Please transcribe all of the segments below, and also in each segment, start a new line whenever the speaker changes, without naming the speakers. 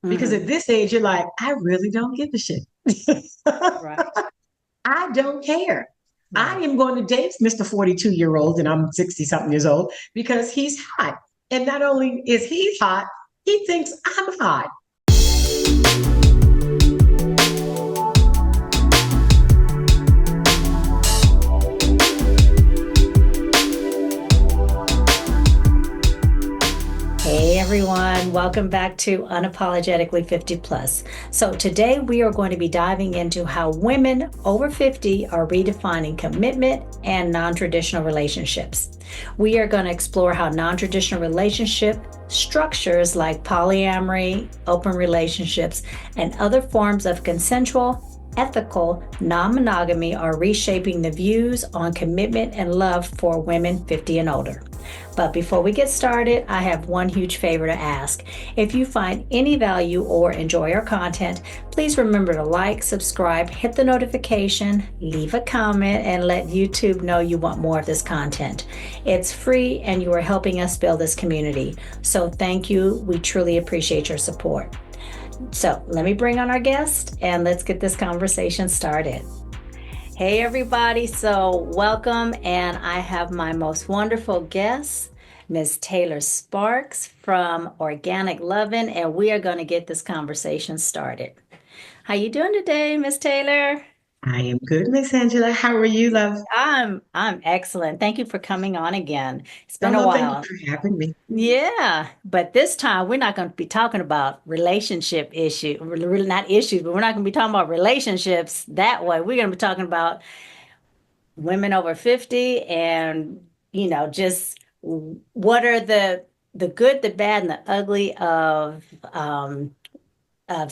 Because
Hmm.
at this age, you're like, I really don't give a shit.
Right.
I don't care. I
Right.
am going to date Mr. 42-year-old and I'm 60 something years old because he's hot. And not only is he hot, he thinks I'm hot.
Hey everyone, welcome back to Unapologetically 50 Plus. So today we are going to be diving into how women over 50 are redefining commitment and non-traditional relationships. We are going to explore how non-traditional relationship structures like polyamory, open relationships, and other forms of consensual, ethical non-monogamy are reshaping the views on commitment and love for women 50 and older. But before we get started, I have one huge favor to ask. If you find any value or enjoy our content, please remember to like, subscribe, hit the notification, leave a comment, and let YouTube know you want more of this content. It's free and you are helping us build this community. So thank you. We truly appreciate your support. So let me bring on our guest and let's get this conversation started. Hey, everybody. So, welcome. And I have my most wonderful guest, Miss Taylor Sparks from Organic Lovin', and we are going to get this conversation started. How you doing today, Miss Taylor?
I am good, Miss Angela. How are you, love?
I'm excellent. Thank you for coming on again. It's
Oh,
been a
no, thank you
while.
for having me.
Yeah, but this time we're not going to be talking about relationship issues, really not issues, but we're not going to be talking about relationships that way. We're going to be talking about women over 50 and just what are the good, the bad, and the ugly of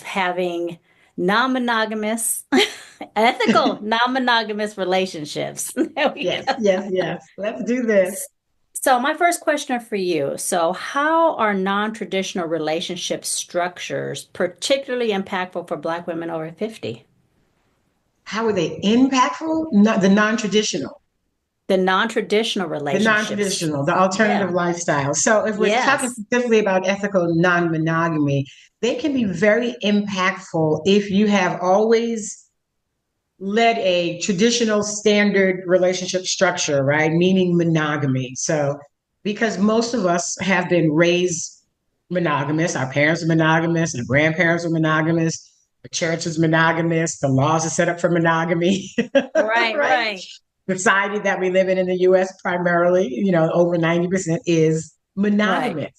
having non-monogamous ethical non-monogamous relationships. There we
Yes,
go.
yes, yes. Let's do this.
So my first question for you, so how are non-traditional relationship structures particularly impactful for Black women over 50?
How are they impactful? Not the non-traditional.
The non-traditional
The
relationships.
non-traditional, the alternative
Yeah.
lifestyle. So if we're talking
Yes.
specifically about ethical non-monogamy, they can be very impactful if you have always led a traditional standard relationship structure, right? Meaning monogamy. So because most of us have been raised monogamous, our parents are monogamous, our grandparents are monogamous, the church is monogamous, the laws are set up for monogamy,
Right,
right?
right.
Society that we live in the US primarily, over 90% is
Right.
monogamous.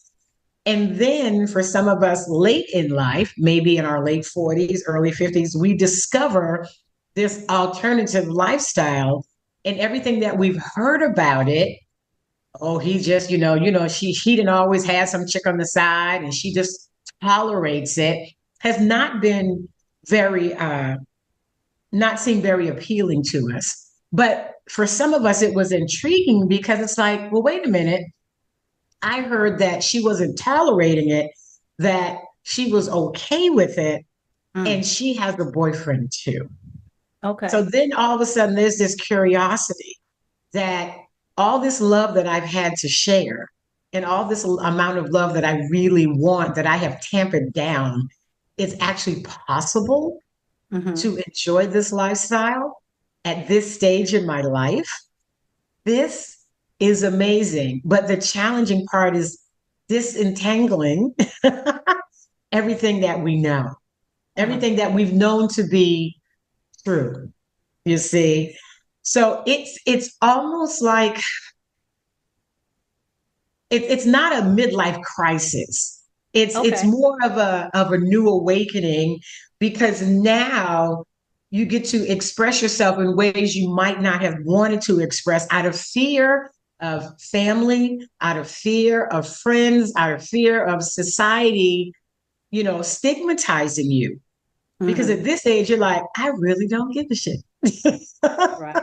And then for some of us late in life, maybe in our late 40s, early 50s, we discover this alternative lifestyle and everything that we've heard about it. Oh, he just, he didn't always have some chick on the side and she just tolerates it, has not been very not seem very appealing to us. But for some of us, it was intriguing because it's like, well, wait a minute. I heard that she wasn't tolerating it, that she was okay with it,
Mm.
and she has a boyfriend too. So
Okay.
then all of a sudden, there's this curiosity that all this love that I've had to share and all this amount of love that I really want that I have tampered down, it's actually possible
Hmm.
to enjoy this lifestyle at this stage in my life. This is amazing. But the challenging part is disentangling everything that we know,
Uh-huh.
everything that we've known to be true, you see. So it's almost like it's not a midlife crisis. It's
Okay.
more of a new awakening because now you get to express yourself in ways you might not have wanted to express out of fear of family, out of fear of friends, out of fear of society, stigmatizing you. Because
Hmm.
at this age, you're like, I really don't give a shit.
Right.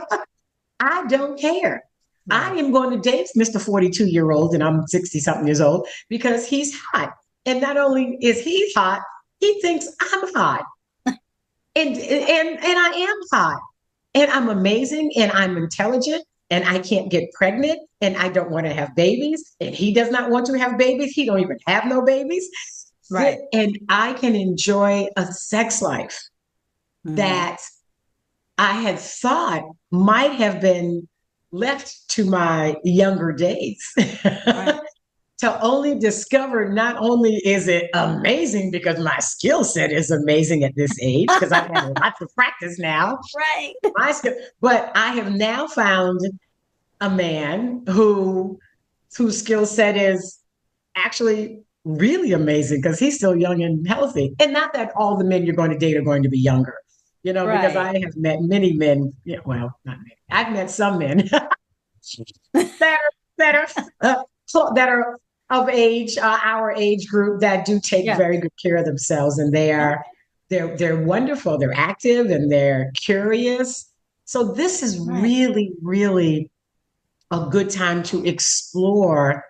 I don't care. I
Right.
am going to date Mr. 42-year-old and I'm 60 something years old because he's hot. And not only is he hot, he thinks I'm hot. And I am hot. And I'm amazing and I'm intelligent and I can't get pregnant and I don't want to have babies and he does not want to have babies. He don't even have no babies.
Right.
And I can enjoy a sex life
Hmm.
that I had thought might have been left to my younger days.
Right.
To only discover not only is it amazing because my skill set is amazing at this age, because I've had lots of practice now,
Right.
my skill, but I have now found a man whose skill set is actually really amazing because he's still young and healthy. And not that all the men you're going to date are going to be younger, because
Right.
I have met many men. Yeah, well, not many. I've met some men that are that are that are of age, our age group, that do take
Yeah.
very good care of themselves, and they are
Okay.
they're wonderful. They're active and they're curious. So this is
Right.
really, really a good time to explore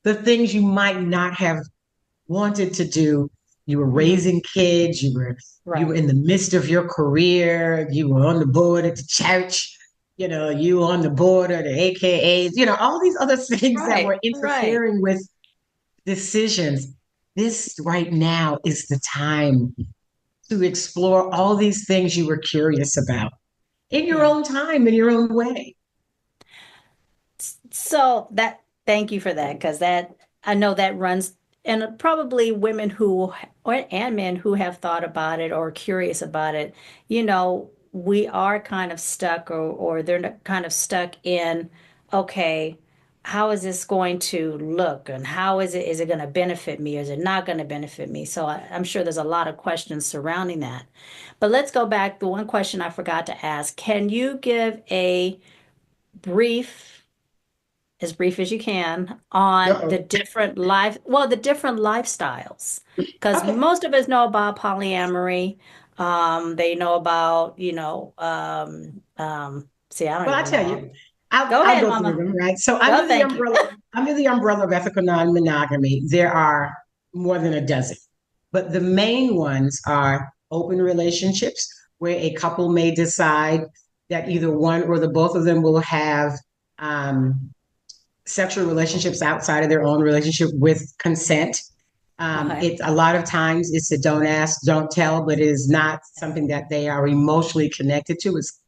the things you might not have wanted to do. You were
Hmm.
raising kids, you were
Right.
in the midst of your career, you were on the board at the church, you were on the board of the AKAs, all these other things that
Right.
were
Right.
interfering with decisions. This right now is the time to explore all these things you were curious about in your
Yeah.
own time, in your own way.
So that, thank you for that, because that, I know that runs, and probably women who, or and men who have thought about it or curious about it, we are kind of stuck, or they're kind of stuck in, okay, how is this going to look, and how is it going to benefit me, or is it not going to benefit me? So I'm sure there's a lot of questions surrounding that. But let's go back. The one question I forgot to ask, can you give a brief, as brief as you can, on
Uh-oh.
the different lifestyles, because
Okay.
most of us know about polyamory. They know about, see, I don't
Well, I
even know
tell
all.
you, I'll
Go
I'll
ahead,
go through
Mama.
them, right? So
Go, thank you.
under the umbrella of ethical non-monogamy, there are more than a dozen. But the main ones are open relationships, where a couple may decide that either one or the both of them will have um, sexual relationships outside of their own relationship with consent.
Okay.
It's a lot of times it's a don't ask, don't tell, but it is not something that they are emotionally connected to. It's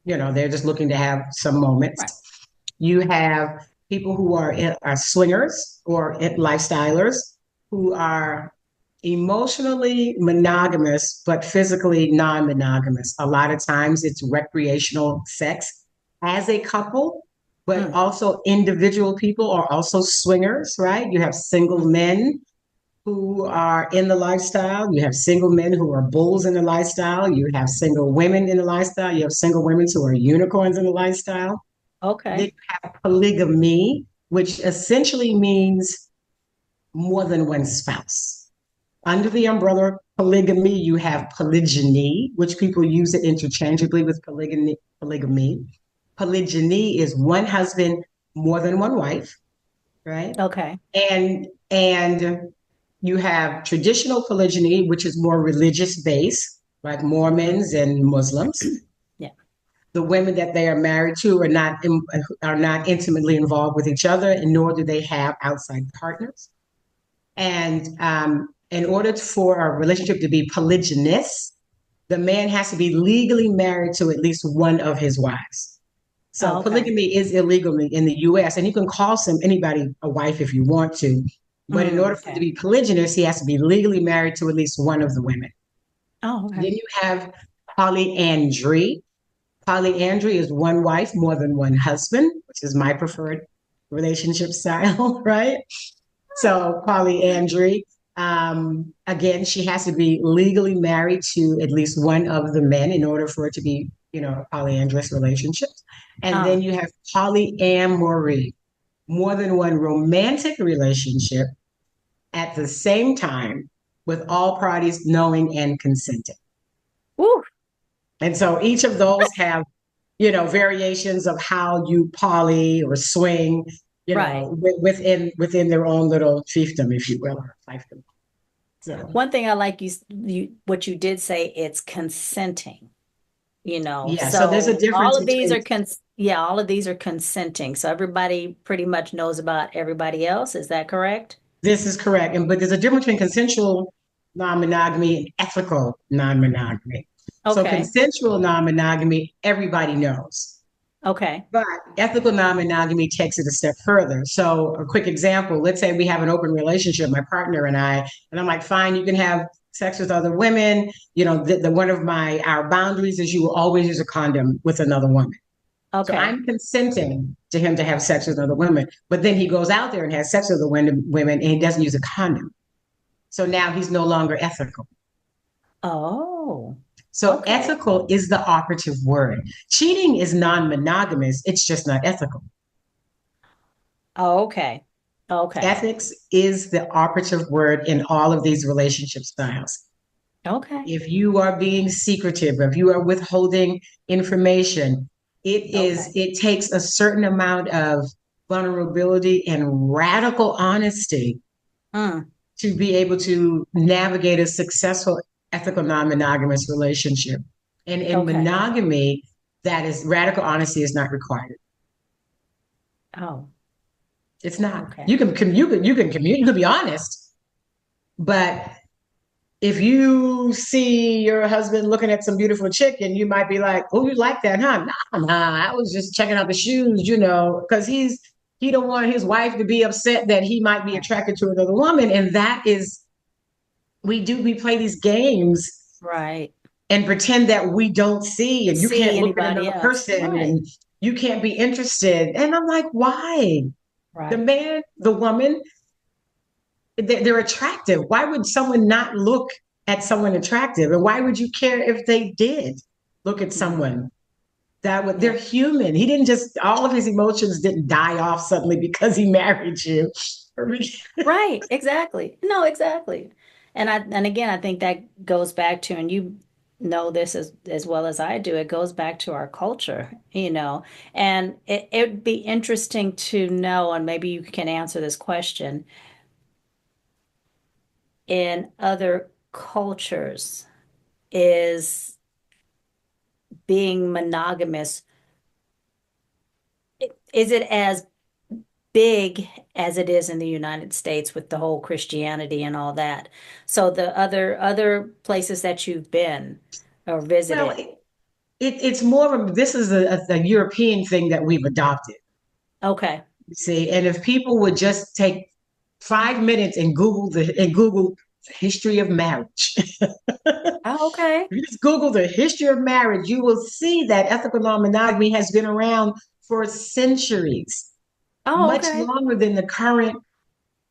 they're just looking to have some
Right.
moments. You have people who are swingers or lifestylers who are emotionally monogamous but physically non-monogamous. A lot of times it's recreational sex as a couple, but
Mm,
also individual people are also swingers, right? You have single
mhm.
men who are in the lifestyle. You have single men who are bulls in the lifestyle. You have single women in the lifestyle. You have single women who are unicorns in the lifestyle. Then
Okay.
you have polygamy, which essentially means more than one spouse. Under the umbrella of polygamy, you have polygyny, which people use it interchangeably with polygamy. Polygyny is one husband, more than one wife, right?
Okay.
And you have traditional polygyny, which is more religious based, like
Hmm.
Mormons and Muslims.
Yeah.
The women that they are married to are not intimately involved with each other, and nor do they have outside partners. And in order for a relationship to be polygynous, the man has to be legally married to at least one of his wives. So
Oh, okay.
polygamy is illegal in the U.S., and you can call anybody a wife if you want to. But in
Mm,
order for it to
okay.
be polygynous, he has to be legally married to at least one of the women.
Oh, okay.
Then you have polyandry. Polyandry is one wife, more than one husband, which is my preferred relationship style, right? So polyandry, again, she has to be legally married to at least one of the men in order for it to be, a polyandrous relationship. And then
Oh,
you have polyamory, more than one romantic relationship at the same time with all parties knowing and consenting.
woo,
And so each of those have, variations of how you poly or swing,
right.
within their own little fiefdom, if you will, or fiefdom. So
One thing I like, what you did say, it's consenting.
yeah, so there's a
So all
difference
of these
between
are yeah, all of these are consenting. So everybody pretty much knows about everybody else. Is that correct?
This is correct. But there's a difference between consensual non-monogamy and ethical non-monogamy. So
Okay.
consensual non-monogamy, everybody knows.
Okay.
But ethical non-monogamy takes it a step further. So a quick example, let's say we have an open relationship, my partner and I, and I'm like, fine, you can have sex with other women. The one of our boundaries is you will always use a condom with another woman. So
Okay.
I'm consenting to him to have sex with other women, but then he goes out there and has sex with the women and he doesn't use a condom. So now he's no longer ethical.
Oh,
So
okay.
ethical is the operative word. Cheating is non-monogamous. It's just not ethical.
Oh, okay. Okay.
Ethics is the operative word in all of these relationship styles.
Okay.
If you are being secretive, if you are withholding information,
Okay.
it takes a certain amount of vulnerability and radical honesty
Mm,
to be able to navigate a successful ethical non-monogamous relationship. And in
okay.
monogamy, that is radical honesty is not required.
Oh,
It's not.
okay.
You can be honest, but if you see your husband looking at some beautiful chick and you might be like, oh, you like that, huh? Nah, I was just checking out the shoes, because he don't want his wife to be upset that he might be
Right.
attracted to another woman. And that is, we play these games
Right.
and pretend that we don't see and you
See
can't look at
anybody
another
else.
person
Right.
and you can't be interested. And I'm like, why? The
Right.
man, the woman, they're attractive. Why would someone not look at someone attractive? And why would you care if they did look at
Mhm.
someone that would,
Yeah.
they're human. He didn't just, all of his emotions didn't die off suddenly because he married you.
Right. Exactly. No, exactly. And again, I think that goes back to, and you know this as well as I do, it goes back to our culture, and it'd be interesting to know, and maybe you can answer this question, in other cultures, is being monogamous, is it as big as it is in the United States with the whole Christianity and all that? So the other places that you've been or
Well,
visited.
it's more of this is a European thing that we've adopted.
Okay.
See, and if people would just take 5 minutes and Google the history of marriage.
Oh, okay.
You just Google the history of marriage, you will see that ethical non-monogamy has been around for centuries,
Oh,
much
okay.
longer than the current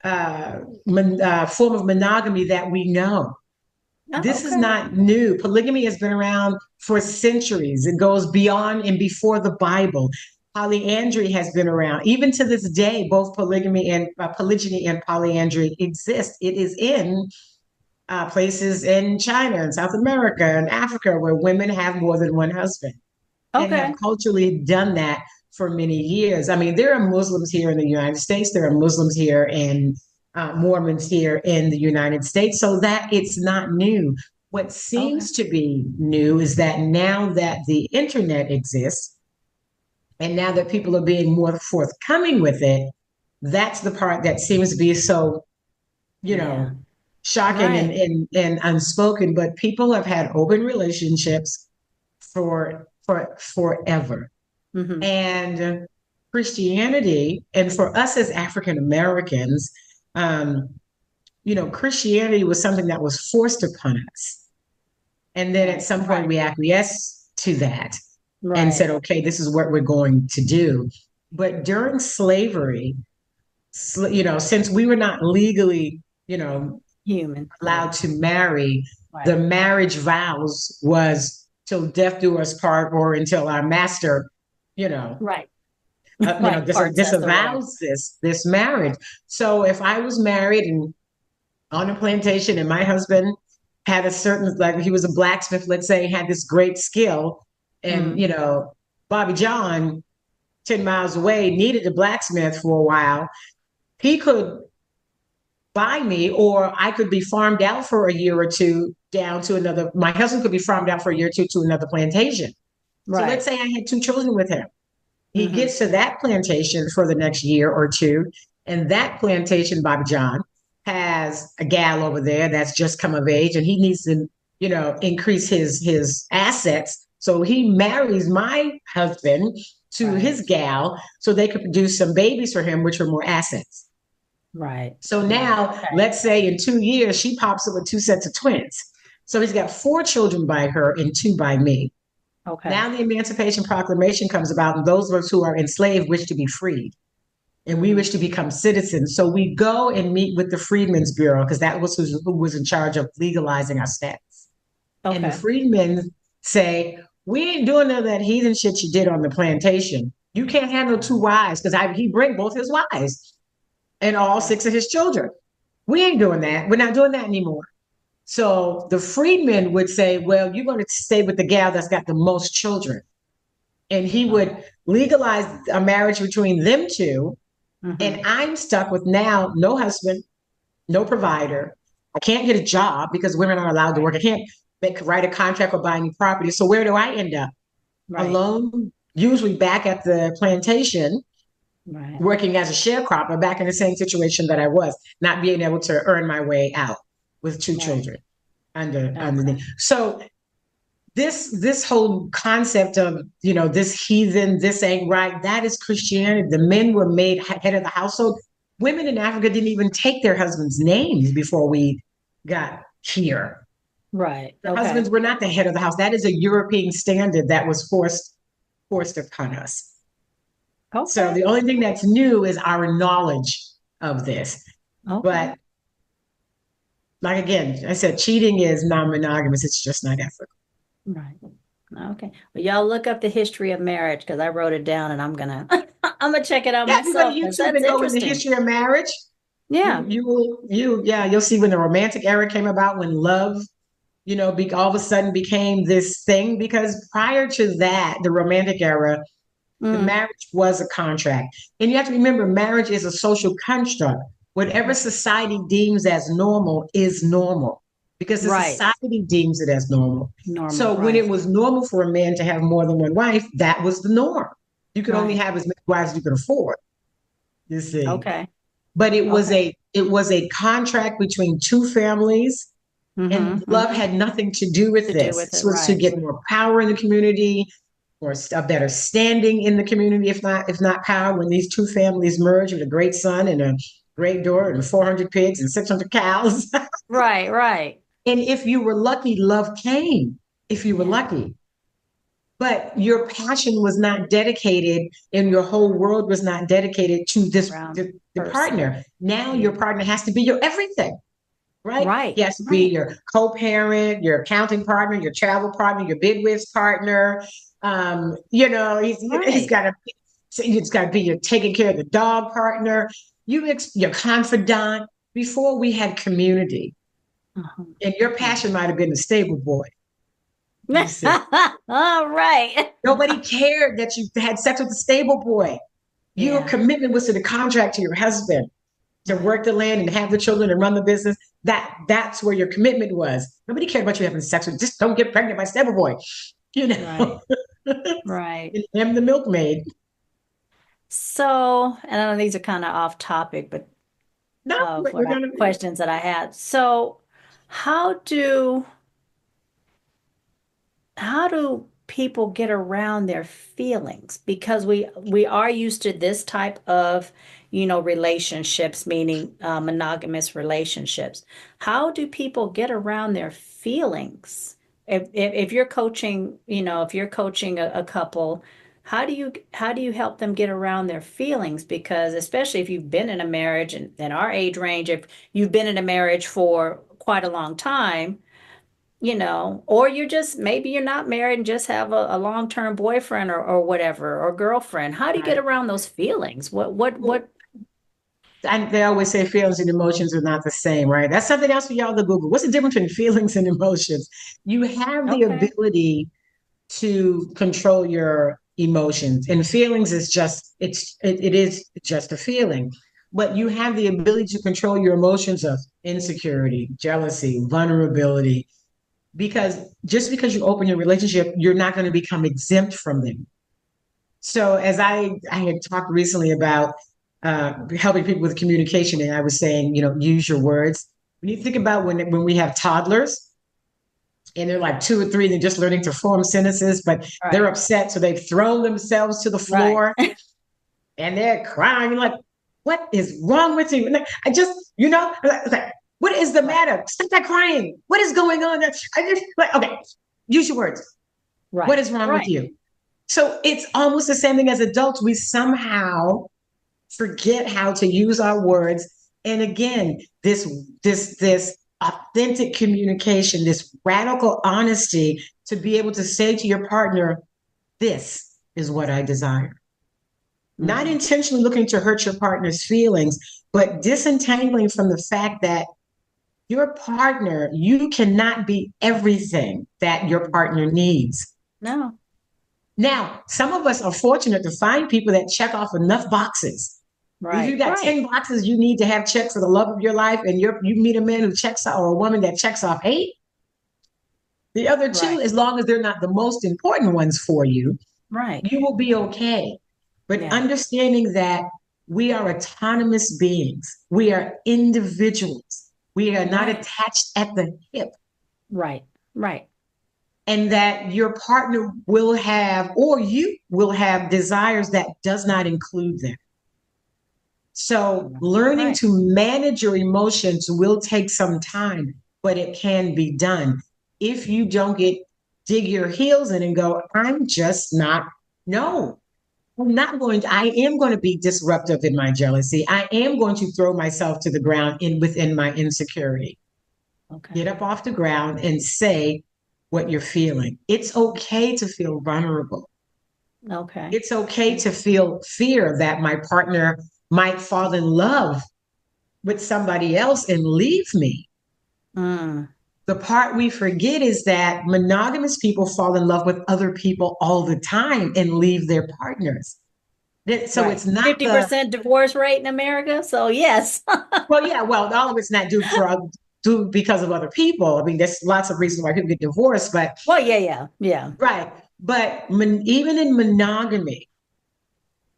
form of monogamy that we know.
Oh,
This is
okay.
not new. Polygamy has been around for centuries. It goes beyond and before the Bible. Polyandry has been around. Even to this day, both polygamy and polygyny and polyandry exist. It is in places in China and South America and Africa where women have more than one husband and have
Okay.
culturally done that for many years. I mean, there are Muslims here in the United States, there are Muslims here and Mormons here in the United States, so that it's not new. What
Okay.
seems to be new is that now that the internet exists and now that people are being more forthcoming with it, that's the part that seems to be so, you
Yeah.
know, shocking and,
Right.
and unspoken. But people have had open relationships for forever.
Hmm.
And Christianity, and for us as African Americans, um, Christianity was something that was forced upon us. And then at
Right.
some point we acquiesced to that and
Right.
said, okay, this is what we're going to do. But during slavery, since we were not legally,
Human. Yeah.
allowed to marry,
Right.
the marriage vows was till death do us part or until our master, you know,
Right. Right. Parts us or whatever.
disavows this marriage. So if I was married and on a plantation and my husband had a certain, like he was a blacksmith, let's say, had this great skill, and
Mm.
Bobby John 10 miles away needed a blacksmith for a while, he could buy me, or I could be farmed out for a year or two down to another. My husband could be farmed out for a year or two to another plantation. So let's
Right.
say I had two children with him. He
Hmm.
gets to that plantation for the next year or two, and that plantation, Bobby John, has a gal over there that's just come of age and he needs to, increase his assets. So he marries my husband to his gal so they could produce some babies for him, which are more assets.
Right.
So
Right.
now,
Okay.
let's say in 2 years, she pops up with two sets of twins. So he's got four children by her and two by me.
Okay.
Now the Emancipation Proclamation comes about, and those of us who are enslaved wish to be freed. And we wish to become citizens. So we go and meet with the Freedmen's Bureau because that was who was in charge of legalizing our status. And the
Okay.
freedmen say, we ain't doing none of that heathen shit you did on the plantation. You can't handle two wives because he bring both his wives and all six of his children. We ain't doing that. We're not doing that anymore. So the freedmen would say, well, you're going to stay with the gal that's got the most children. And he would legalize a marriage between them two. And I'm stuck with now no husband, no provider. I can't get a job because women are allowed to work. I can't write a contract or buy any property. So where do I end up?
Right.
Alone, usually back at the plantation,
Right.
working as a sharecropper, back in the same situation that I was, not being able to earn my way out with two children underneath. So this whole concept of this heathen, this ain't right, that is Christianity. The men were made head of the household. Women in Africa didn't even take their husbands' names before we got here.
Right.
The husbands were not the head of the house. That is a European standard that was forced upon us.
Okay.
So the only thing that's new is our knowledge of this. But like again, I said, cheating is non-monogamous. It's just not ethical.
Right. Okay. Well, y'all look up the history of marriage because I wrote it down and I'm gonna check it out
Yeah, if you go
myself.
to YouTube
That's
and go in the
interesting.
history of marriage,
Yeah.
you'll see when the romantic era came about, when love, all of a sudden became this thing. Because prior to that, the romantic era, the marriage was a contract. And you have to remember, marriage is a social construct. Whatever society deems as normal is normal because the society deems it as normal. So when it was normal for a man to have more than one wife, that was the norm. You could only have as many wives as you could afford. You see.
Okay.
But it was a contract between two families, and love had nothing to do with this. This was to get more power in the community, or a better standing in the community, if not power. When these two families merge with a great son and a great daughter and 400 pigs and 600 cows.
Right.
And if you were lucky, love came. If you were lucky. But your passion was not dedicated, and your whole world was not dedicated to the partner. Now your partner has to be your everything, right? He has to be your co-parent, your accounting partner, your travel partner, your big wigs partner. He's got to be your taking care of the dog partner, your confidant. Before we had community, and your passion might have been the stable boy.
All right.
Nobody cared that you had sex with the stable boy. Your commitment was to the contract to your husband, to work the land and have the children and run the business. That's where your commitment was. Nobody cared about you having sex with. Just don't get pregnant by stable boy.
Right.
And I'm the milkmaid.
So, and I know these are kind of off topic, but questions that I had. So, how do people get around their feelings? Because we are used to this type of relationships, meaning monogamous relationships. How do people get around their feelings? If you're coaching, if you're coaching a couple, how do you help them get around their feelings? Because especially if you've been in a marriage, and in our age range, if you've been in a marriage for quite a long time, or maybe you're not married and just have a long-term boyfriend or whatever, or girlfriend. How do you get around those feelings? What?
And they always say feelings and emotions are not the same, right? That's something else for y'all to Google. What's the difference between feelings and emotions? You have the ability to control your emotions, and feelings is it is just a feeling. But you have the ability to control your emotions of insecurity, jealousy, vulnerability, because just because you open your relationship, you're not going to become exempt from them. So as I had talked recently about helping people with communication, and I was saying, use your words. When you think about when we have toddlers and they're like 2 or 3, they're just learning to form sentences, but they're upset, so they've thrown themselves to the floor and they're crying. You're like, what is wrong with you? And I just, like, what is the matter? Stop that crying. What is going on? I just like, okay, use your words.
Right.
What is wrong with you? So it's almost the same thing as adults. We somehow forget how to use our words. And again, this authentic communication, this radical honesty to be able to say to your partner, this is what I desire. Mm-hmm. Not intentionally looking to hurt your partner's feelings, but disentangling from the fact that your partner, you cannot be everything that your partner needs.
No.
Now, some of us are fortunate to find people that check off enough boxes. If you got 10 boxes you need to have checked for the love of your life, and you meet a man who checks off, or a woman that checks off 8, the other 2, as long as they're not the most important ones for you, you will be okay. But understanding that we are autonomous beings, we are individuals, we are not attached at the hip. Right. And that your partner will have, or you will have, desires that does not include them. So learning to manage your emotions will take some time, but it can be done. If you don't dig your heels in and go, I'm just not, no, I'm not going to, I am going to be disruptive in my jealousy. I am going to throw myself to the ground within my insecurity. Get up off the ground and say what you're feeling. It's okay to feel vulnerable. It's okay to feel fear that my partner might fall in love with somebody else and leave me. The part we forget is that monogamous people fall in love with other people all the time and leave their partners. So it's not
50% divorce rate in America. So yes.
Well, all of it's not due because of other people. I mean, there's lots of reasons why people get divorced, but
yeah.
Right. But even in monogamy,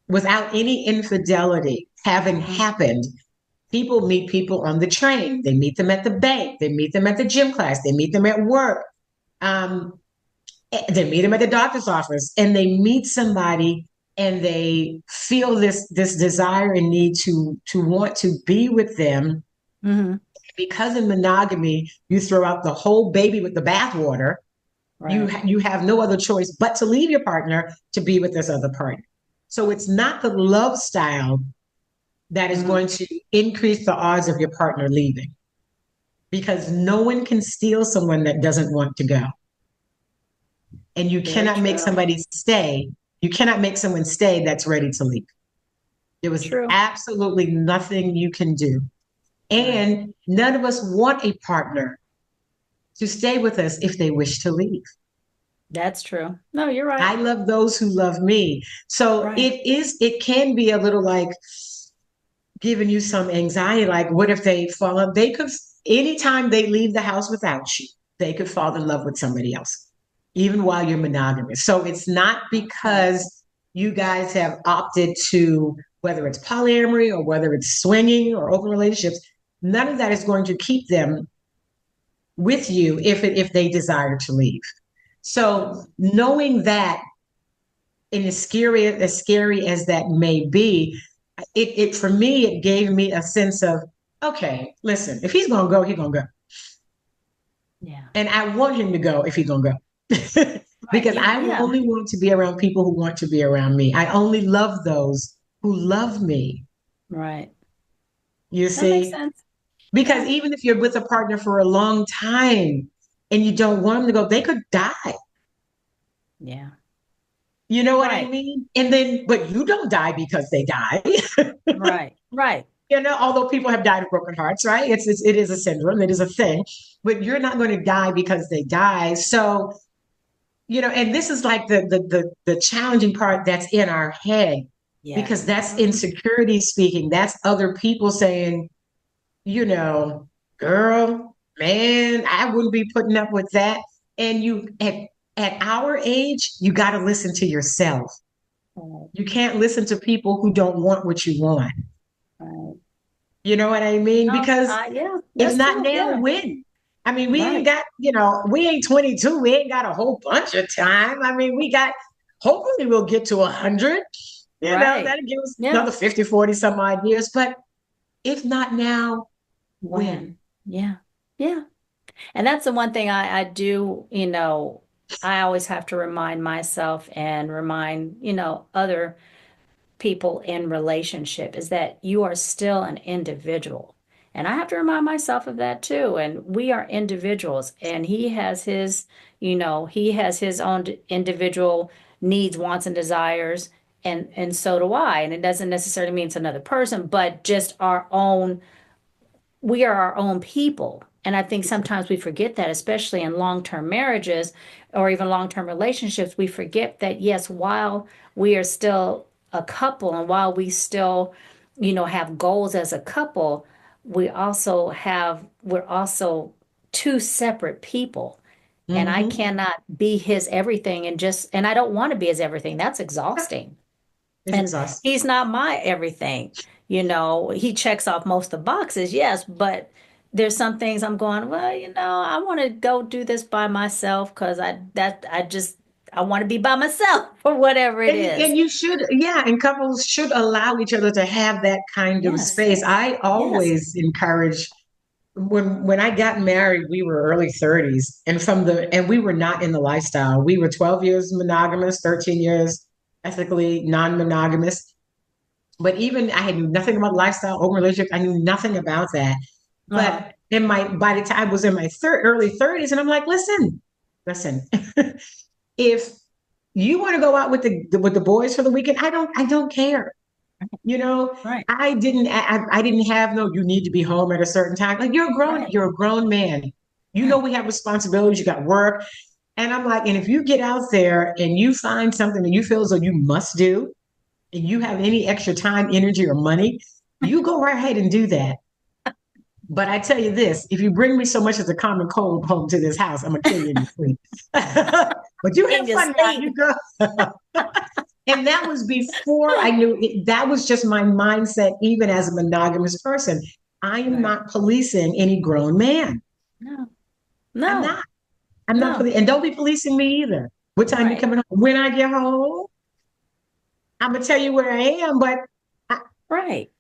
without any infidelity having happened, people meet people on the train. They meet them at the bank. They meet them at the gym class. They meet them at work. They meet them at the doctor's office, and they meet somebody and they feel this desire and need to want to be with them. Mm-hmm. Because in monogamy, you throw out the whole baby with the bathwater. You have no other choice but to leave your partner to be with this other partner. So it's not the love style that is going to increase the odds of your partner leaving, because no one can steal someone that doesn't want to go. And you cannot make somebody stay. You cannot make someone stay that's ready to leave. There was absolutely nothing you can do. And none of us want a partner to stay with us if they wish to leave.
That's true. No, you're right.
I love those who love me. So it can be a little like giving you some anxiety. Like, what if they fall in? They could, anytime they leave the house without you, they could fall in love with somebody else, even while you're monogamous. So it's not because you guys have opted to, whether it's polyamory or whether it's swinging or open relationships, none of that is going to keep them with you if they desire to leave. So knowing that, and as scary as that may be, it for me, it gave me a sense of, okay, listen, if he's gonna go, he's gonna go. Yeah. And I want him to go if he's gonna go. Because I only want to be around people who want to be around me. I only love those who love me.
Right.
You see? That makes sense. Because even if you're with a partner for a long time and you don't want them to go, they could die.
Yeah.
You know what I mean? And then, but you don't die because they die.
Right.
You know, although people have died of broken hearts, right? It is a syndrome. It is a thing. But you're not going to die because they die. So, you know, and this is like the challenging part that's in our head, because that's insecurity speaking. That's other people saying, you know, girl, man, I wouldn't be putting up with that. And you, at our age, you got to listen to yourself. You can't listen to people who don't want what you want.
Right.
You know what I mean? Because
Yeah,
if
that's
not
true.
now,
Yeah.
when? I mean, we ain't
Right.
got, we ain't 22. We ain't got a whole bunch of time. I mean, hopefully we'll get to 100.
Right.
That'll give us
Yeah.
another 50, 40 some odd years. But if not now, when?
When? Yeah. Yeah. And that's the one thing I do, I always have to remind myself and remind, other people in relationship is that you are still an individual. And I have to remind myself of that too. And we are individuals and he has his own individual needs, wants and desires. And so do I. And it doesn't necessarily mean it's another person, but just we are our own people. And I think sometimes we forget that, especially in long term marriages or even long term relationships. We forget that, yes, while we are still a couple and while we still, have goals as a couple, we're also two separate people. And I
Mm-hmm.
cannot be his everything and I don't want to be his everything. That's exhausting.
It's
And
exhausting.
he's not my everything. He checks off most of the boxes, yes, but there's some things I'm going, well, I want to go do this by myself because I want to be by myself or whatever it is.
And you should, yeah, and couples should allow each other to have that kind of
Yes,
space. I
yes,
always encourage when I got married, we were early 30s, and we were not in the lifestyle. We were 12 years monogamous, 13 years ethically non-monogamous. But even I had knew nothing about lifestyle, open relationship. I knew nothing about that.
uh-huh,
But by the time I was in my early 30s, and I'm like, listen, if you want to go out with the boys for the weekend, I don't care. You know,
right,
I didn't have no, you need to be home at a certain time. Like
right,
you're a grown man.
right,
We have responsibilities, you got work. And I'm like, and if you get out there and you find something that you feel as though you must do, and you have any extra time, energy, or money, you go right ahead and do that. But I tell you this, if you bring me so much as a common cold home to this house, I'm gonna kill you in your sleep. But you
in
have
your
fun now,
sleep.
you go. And that was before I knew it, that was just my mindset, even as a monogamous person. I am
Right.
not policing any grown man.
No,
I'm
no,
not. I'm not
no,
and don't be policing me either. What time you
right,
coming home? When I get home, I'm gonna tell you where I am. But I,
right.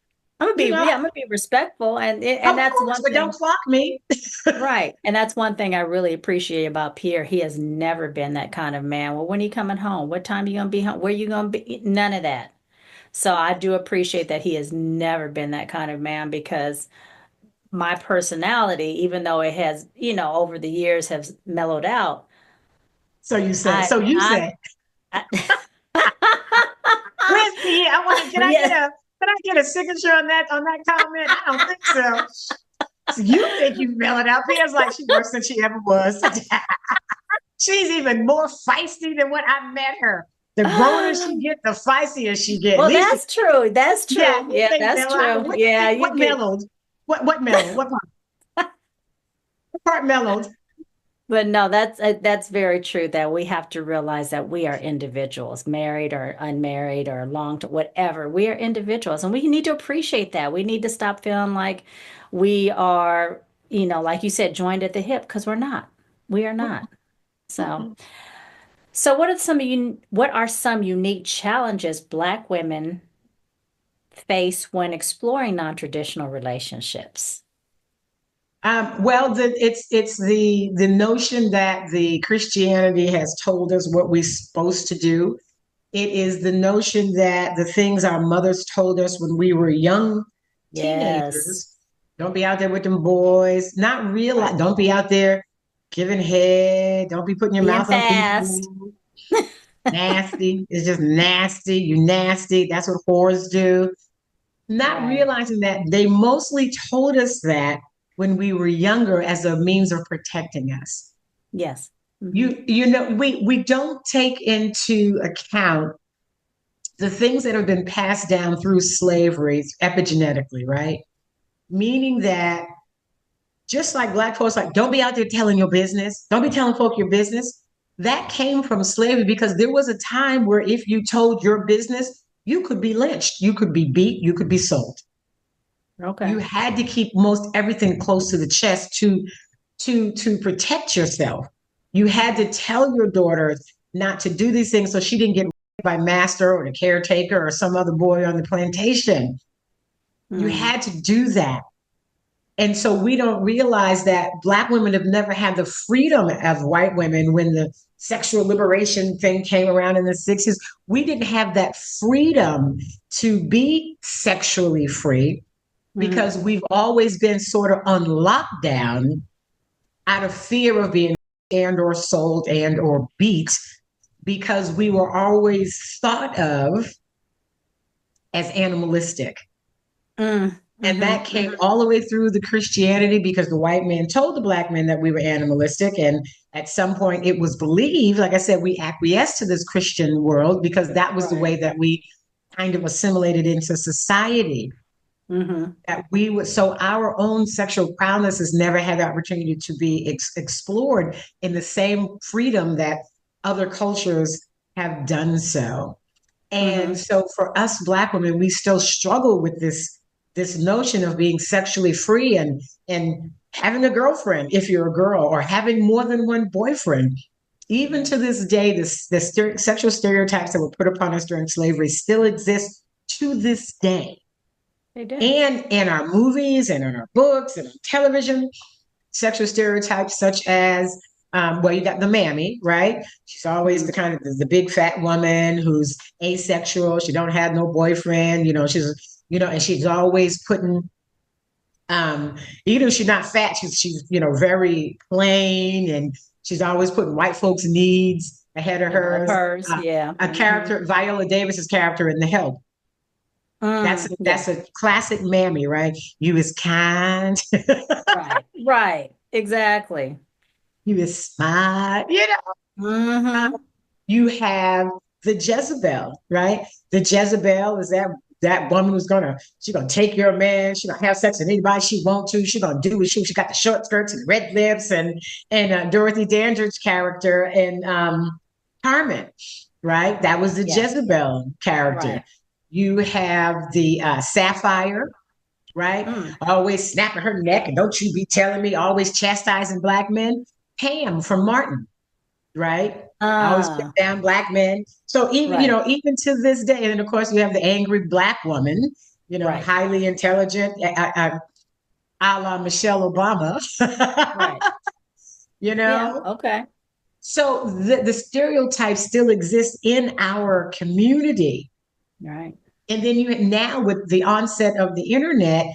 you know,
I'm gonna be respectful, and
of
that's
course,
one
but don't
thing.
clock me.
Right. And that's one thing I really appreciate about Pierre. He has never been that kind of man. Well, when are you coming home? What time are you going to be home? Where you going to be? None of that. So I do appreciate that he has never been that kind of man because my personality, even though it has, over the years has mellowed out,
So you say.
I,
So you
I'm,
say.
I,
Where's P? I want to. Can I get
yeah,
a? Can I get a signature on that comment? I don't think so. So you think you mail it out? Pia's like she worse than she ever was. She's even more feisty than when I met her. The growner she get, the feistier she get. At
well,
least,
that's true. That's
yeah,
true.
you
Yeah,
think
that's
mellow.
true. Yeah, you
What
get.
mellowed? What mellowed? What part mellowed?
But no, that's very true that we have to realize that we are individuals, married or unmarried or long to whatever. We are individuals and we need to appreciate that. We need to stop feeling like we are, like you said, joined at the hip because we're not. We are not. So,
Mm-mm.
what are some unique challenges Black women face when exploring non-traditional relationships?
Well, it's the notion that the Christianity has told us what we're supposed to do. It is the notion that the things our mothers told us when we were young
Yes.
teenagers, don't be out there with them boys, not realize,
Right.
don't be out there giving head, don't be putting your
Being
mouth on
fast.
people. Nasty. It's just nasty. You nasty. That's what whores do. Not
Right.
realizing that they mostly told us that when we were younger as a means of protecting us.
Yes. Hmm.
We don't take into account the things that have been passed down through slavery epigenetically, right? Meaning that just like black folks, like, don't be out there telling your business, don't be telling folk your business. That came from slavery because there was a time where if you told your business, you could be lynched, you could be beat, you could be sold.
Okay.
You had to keep most everything close to the chest to protect yourself. You had to tell your daughter not to do these things so she didn't get raped by master or the caretaker or some other boy on the plantation. You
Mm.
had to do that. And so we don't realize that Black women have never had the freedom of white women when the sexual liberation thing came around in the 60s. We didn't have that freedom to be sexually free
Mm.
because we've always been sort of on lockdown out of fear of being and or sold and or beat because we were always thought of as animalistic.
Mm.
And
Mm-hmm.
that came all the way through the Christianity because the white men told the Black men that we were animalistic. And at some point, it was believed, like I said, we acquiesced to this Christian world because that was the
Right.
way that we kind of assimilated into society.
Mm-hmm.
That we would, so our own sexual prowess has never had the opportunity to be explored in the same freedom that other cultures have done so. And
Mm-hmm.
so for us Black women, we still struggle with this notion of being sexually free and having a girlfriend if you're a girl or having more than one boyfriend. Even to this day, the sexual stereotypes that were put upon us during slavery still exist to this day.
They do.
And in our movies and in our books and on television, sexual stereotypes such as well, you got the mammy, right? She's always
Mm.
the kind of the big fat woman who's asexual. She don't have no boyfriend. And she's always putting even if she's not fat, she's very plain, and she's always putting white folks' needs ahead of
Above
hers.
hers. Yeah.
A
Mm-hmm.
character, Viola Davis's character in The Help. That's
Mm. Yeah.
that's a classic mammy, right? You is kind,
Right. Right. Exactly.
you is smart,
Mm-hmm.
You have the Jezebel, right? The Jezebel is that woman who's she's gonna take your man, she's gonna have sex with anybody she wants to, she's gonna do what she got the short skirts and red lips and Dorothy Dandridge's character and Carmen, right? That was the
Yeah.
Jezebel character.
Right.
You have the Sapphire, right?
Mm.
Always snapping her neck, and don't you be telling me, always chastising Black men. Pam from Martin, right? Always put
Ah.
down Black men. So even
Right.
even to this day, and then of course you have the angry Black woman,
Right.
highly intelligent, a la Michelle Obama,
Right.
you
Yeah.
know.
Okay.
So the stereotypes still exist in our community.
Right.
And then now with the onset of the internet,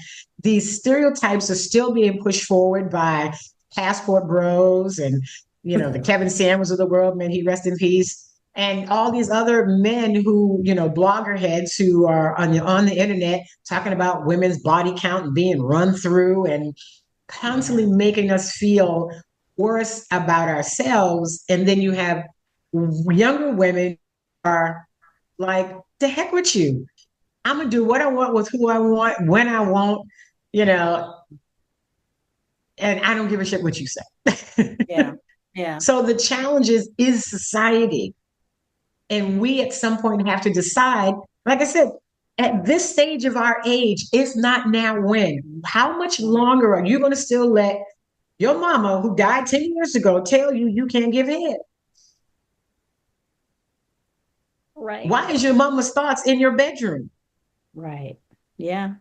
these stereotypes are still being pushed forward by passport bros and the Kevin Samuels of the world, may he rest in peace, and all these other men who blogger heads who are on the internet talking about women's body count and being run through and constantly
Yeah.
making us feel worse about ourselves. And then you have younger women who are like, the heck with you. I'm gonna do what I want with who I want when I want, you know, and I don't give a shit what you say.
Yeah. Yeah.
So the challenge is society. And we at some point have to decide, like I said, at this stage of our age, if not now, when? How much longer are you going to still let your mama, who died 10 years ago, tell you you can't give head?
Right.
Why is your mama's thoughts in your bedroom?
Right. Yeah.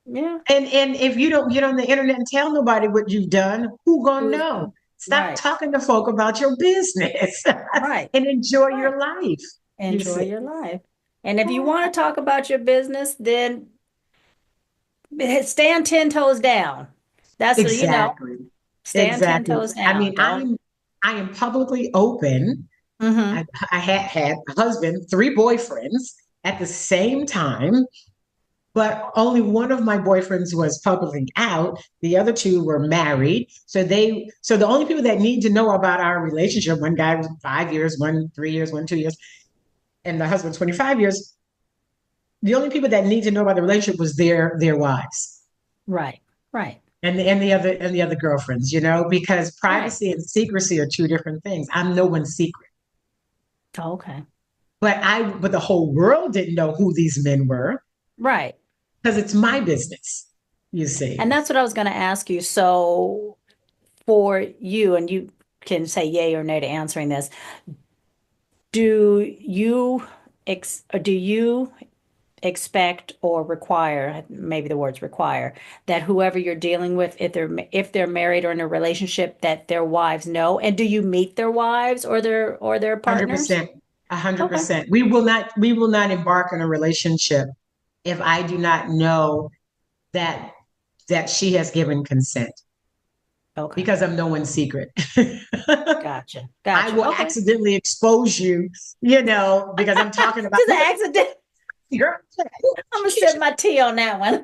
Yeah.
And if you don't get on the internet and tell nobody what you've done, who gonna
Who's
know? Stop
right.
talking to folk about your business
Right.
and enjoy
Right.
your life. You
Enjoy
see.
your life. And if you want to talk about your business, then stand 10 toes down. That's
Exactly.
stand 10
Exactly.
toes
I
down.
mean,
Don't.
I am publicly open.
Mm-hmm.
I had a husband, three boyfriends at the same time, but only one of my boyfriends was publicly out. The other two were married. So the only people that need to know about our relationship, one guy was 5 years, one 3 years, one 2 years, and the husband 25 years. The only people that need to know about the relationship was their wives
Right. Right.
and the other girlfriends, because
Right.
privacy and secrecy are two different things. I'm no one's secret.
Okay.
But the whole world didn't know who these men were
Right.
because it's my business. you see.
And that's what I was going to ask you. So for you, and you can say yay or nay to answering this, do you or do you expect or require, maybe the words require, that whoever you're dealing with, if they're married or in a relationship, that their wives know? And do you meet their wives or their partners?
100%. A hundred
Okay.
percent. We will not embark on a relationship if I do not know that she has given consent,
Okay.
because I'm no one's secret.
Gotcha.
I
Gotcha.
will
Okay.
accidentally expose you, because I'm talking about,
Just
look
an
at
accident.
this girl.
I'm gonna sip my tea on that one.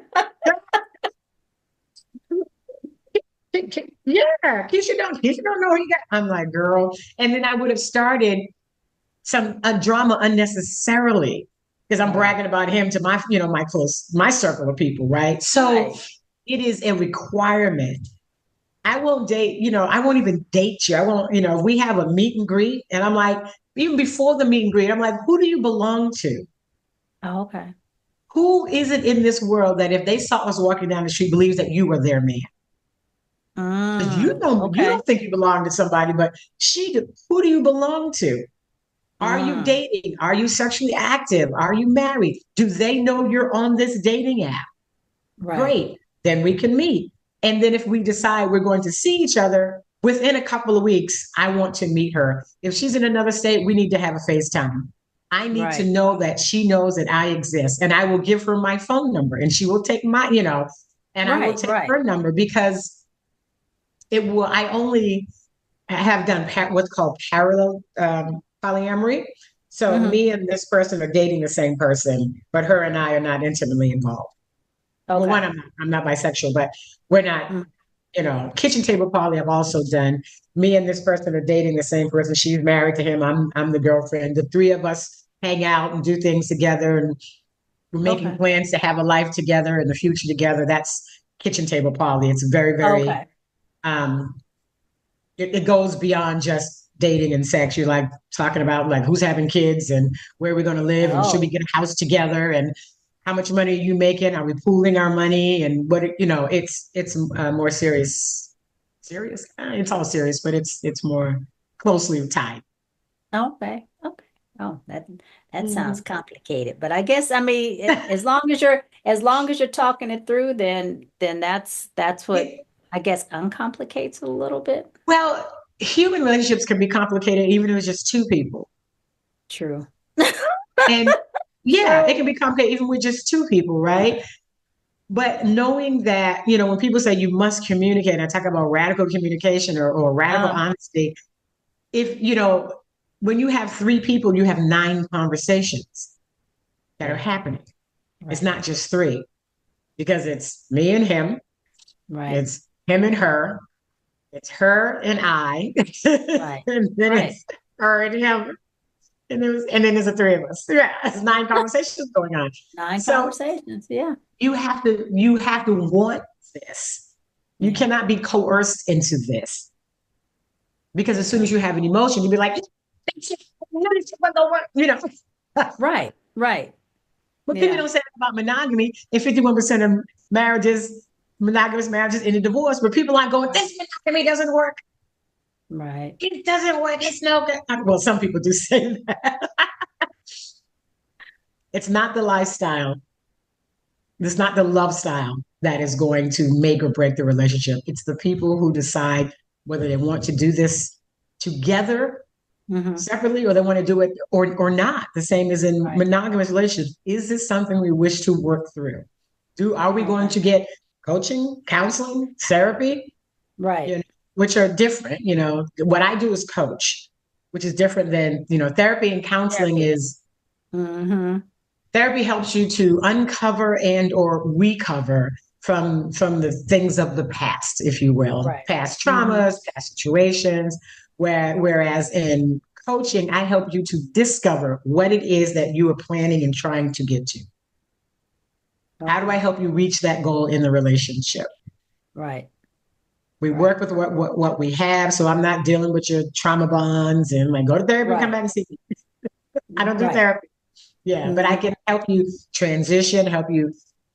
Yeah, Keisha don't know he got. I'm like, girl, and then I would have started some a drama unnecessarily because I'm
Right.
bragging about him to my circle of people, right? So
Right.
it is a requirement. I won't date, I won't even date you. I won't, if we have a meet and greet, and I'm like, even before the meet and greet, I'm like, who do you belong to?
Oh, okay.
Who is it in this world that if they saw us walking down the street believes that you were their man? Because you
Okay.
don't think you belong to somebody, but she do. Who do you belong to? Are you
Mm,
dating? Are you sexually active? Are you married? Do they know you're on this dating app?
right.
Great. Then we can meet. And then if we decide we're going to see each other within a couple of weeks, I want to meet her. If she's in another state, we need to have a FaceTime. I need to
Right.
know that she knows that I exist, and I will give her my phone number, and she will take and I will
Right.
take
Right.
her number, because I only have done what's called parallel polyamory. So
Hmm.
me and this person are dating the same person, but her and I are not intimately involved. Well, one,
Okay.
I'm not bisexual, but we're not,
Mm,
kitchen table poly I've also done. Me and this person are dating the same person. She's married to him. I'm the girlfriend. The three of us hang out and do things together, and we're making
okay.
plans to have a life together in the future together. That's kitchen table poly. It's very, very,
Okay.
um, it goes beyond just dating and sex. You're like talking about like who's having kids and where we're going to live and should we
Oh,
get a house together and how much money are you making? Are we pooling our money? And it's more serious. Serious? It's all serious, but it's more closely tied.
okay. Okay. Oh, that sounds
Mhm.
complicated, but I guess I mean, as long as you're talking it through, then that's what
It-
I guess uncomplicates a little bit.
well, human relationships can be complicated even if it's just two people.
True.
And yeah, it
True.
can be complicated even with just two people, right? But knowing that, when people say you must communicate, I talk about radical communication or radical
Uh,
honesty. If, when you have three people, you have nine conversations that are
yeah.
happening. It's
Right.
not just three, because it's me and him,
Right.
it's him and her, it's her and I,
Right.
and then
Right.
it's her and him, and then there's the three of us. Yeah, it's nine conversations going on.
Nine
So
conversations. Yeah.
you have to want this. You
Yeah.
cannot be coerced into this, because as soon as you have an emotion, you'll be like, you know.
Right. Right.
But people
Yeah.
don't say that about monogamy. And 51% of marriages, monogamous marriages, end in divorce. But people aren't going, this monogamy doesn't work.
Right.
It doesn't work. It's no good. Well, some people do say that. It's not the lifestyle. It's not the love style that is going to make or break the relationship. It's the people who decide whether they want to do this together,
Hmm.
separately, or they want to do it or not. The same as in
Right.
monogamous relationships. Is this something we wish to work through? Are we going
Okay.
to get coaching, counseling, therapy,
Right.
which are different? What I do is coach, which is different than, therapy and counseling
Therapy.
is
Hmm.
therapy helps you to uncover and or recover from the things of the past, if you will,
Right.
past
Hmm.
traumas, past situations. Whereas in coaching, I help you to discover what it is that you are planning and trying to get to. How do I
Okay.
help you reach that goal in the relationship?
Right.
We
Right.
work with what we have. So I'm not dealing with your trauma bonds and like go to therapy and come
Right.
back and see me. I don't do
Right.
therapy. Yeah, but I
Hmm.
can help you transition, help you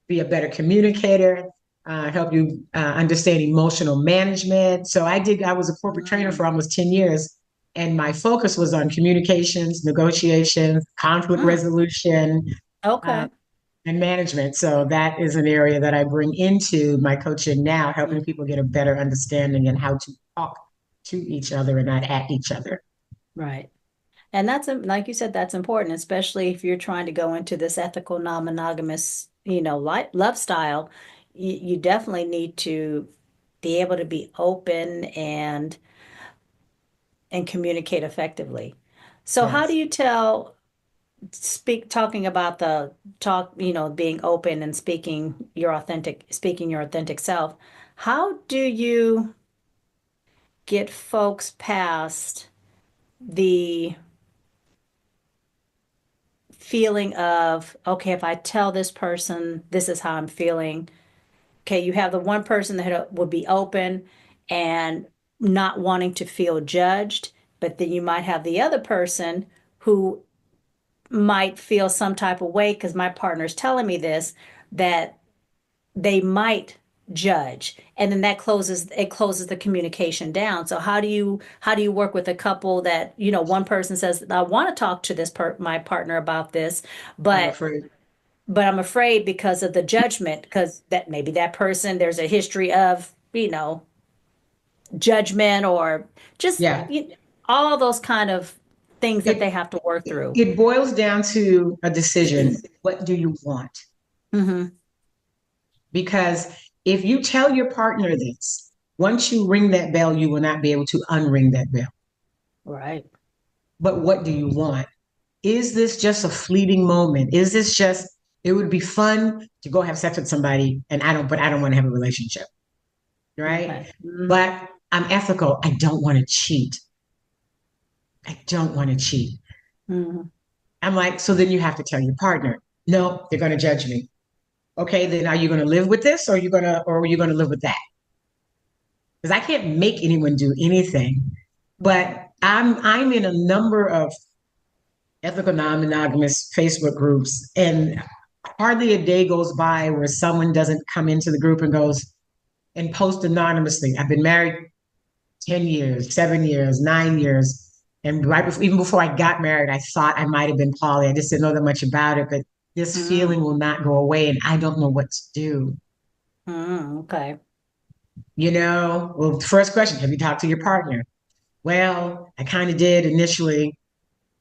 be a better communicator, help you understand emotional management. So I was a corporate trainer
Mm,
for almost 10 years, and my focus was on communications, negotiations, conflict
mm,
resolution, uh,
okay.
and management. So that is an area that I bring into my coaching now, helping
Mm,
people get a better understanding and how to talk to each other and not at each other.
right. And that's like you said, that's important, especially if you're trying to go into this ethical, non-monogamous, love style. You definitely need to be able to be open and communicate effectively. So how do
Yes.
you talking about the talk, being open and speaking your authentic self? How do you get folks past the feeling of, okay, if I tell this person this is how I'm feeling, okay, you have the one person that would be open and not wanting to feel judged, but then you might have the other person who might feel some type of way because my partner's telling me this, that they might judge, and then it closes the communication down. So how do you work with a couple that, one person says, I want to talk to my partner about this,
I'm
but
afraid.
I'm afraid because of the judgment, because that maybe that person, there's a history of, judgment, or just
Yeah.
all those kind of things that they
It
have to work through.
it boils down to a decision. What do you want?
Hmm.
Because if you tell your partner this, once you ring that bell, you will not be able to unring that bell.
Right.
But what do you want? Is this just a fleeting moment? Is this just, it would be fun to go have sex with somebody and but I don't want to have a relationship,
Okay.
right?
Hmm.
But I'm ethical. I don't want to cheat. I don't want to cheat.
Hmm.
I'm like, so then you have to tell your partner, no, they're going to judge me. Okay, then are you going to live with this or are you going to live with that? Because I can't make anyone do anything.
Right.
But I'm in a number of ethical non-monogamous Facebook groups, and hardly a day goes by where someone doesn't come into the group and goes and post anonymously. I've been married 10 years, 7 years, 9 years. And right before, even before I got married, I thought I might have been poly. I just didn't know that much about it, but this
Mm,
feeling will not go away and I don't know what to do.
okay.
Well, first question, have you talked to your partner? Well, I kind of did initially,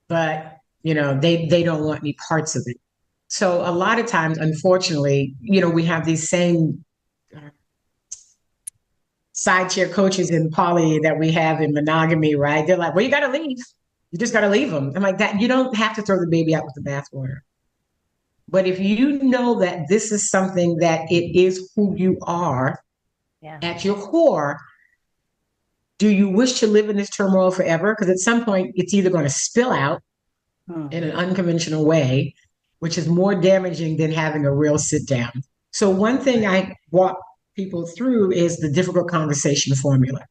but they don't want any parts of it. So a lot of times, unfortunately, we have these same side chair coaches in poly that we have in monogamy, right? They're like, well, you got to leave. You just got to leave them. I'm like that. You don't have to throw the baby out with the bathwater. But if you know that this is something that it is who you are
Yeah.
at your core, do you wish to live in this turmoil forever? Because at some point, it's either going to spill out
Hmm.
in an unconventional way, which is more damaging than having a real sit down. So, one thing
Right.
I walk people through is the difficult conversation formula.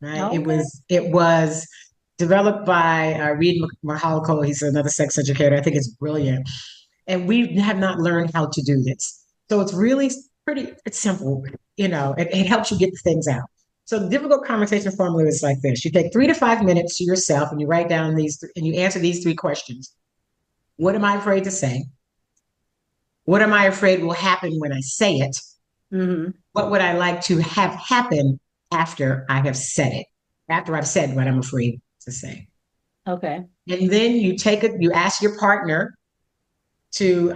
Right?
Okay.
It was developed by Reed Mahalko. He's another sex educator. I think it's brilliant, and we have not learned how to do this. So it's really pretty. It's simple. It helps you get the things out. So the difficult conversation formula is like this: you take 3 to 5 minutes to yourself, and you write down and you answer these three questions. What am I afraid to say? What am I afraid will happen when I say it?
Hmm.
What would I like to have happen after I have said it? After I've said what I'm afraid to say.
Okay.
And then you ask your partner